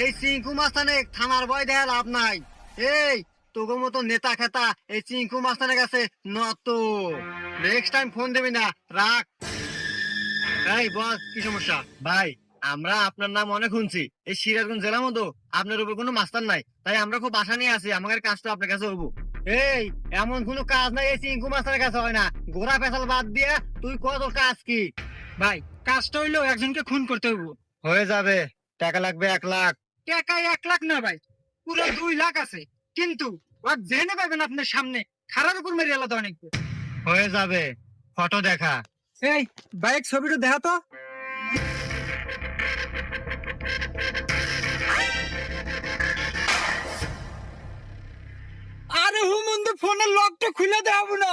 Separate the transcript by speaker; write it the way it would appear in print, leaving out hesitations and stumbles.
Speaker 1: এই চিঙ্কু মাস্তানে থানার ভয় দেয়া লাভ নাই। এই তোগো মতো নেতা খেতা এই চিঙ্কু মাস্তানের কাছে নত। নেক্সট টাইম ফোন দেবি না, রাখ। এই বল, কি সমস্যা? ভাই, আমরা আপনার নাম অনেক শুনছি এই সিরাজগঞ্জ জেলার মতো আপনার উপর কোনো মাস্টার নাই, তাই আমরা খুব আশা নিয়ে আছি আমাদের কাজটা আপনার কাছে হবো। এই এমন কোনো কাজ নাই এই চিঙ্কু মাস্টারের কাছে হয় না। ঘোড়া পেছাল বাদ দিয়ে তুই কত কাজ কি?
Speaker 2: ভাই, কাজটা হইলো একজনকে খুন করতে হইব।
Speaker 1: হয়ে যাবে, টাকা লাগবে 1 লাখ।
Speaker 2: টাকা 1 লাখ না ভাই, পুরো 2 লাখ আছে। কিন্তু ওর জেনে পাবেন আপনার সামনে খারাপ উপর মেরে আলাদা অনেক।
Speaker 1: হয়ে যাবে, ফটো দেখা।
Speaker 2: এই বাইক ছবিটা দেখা তো। আরে হুমন্দ ফোনের লকটা খুলে দেবো না।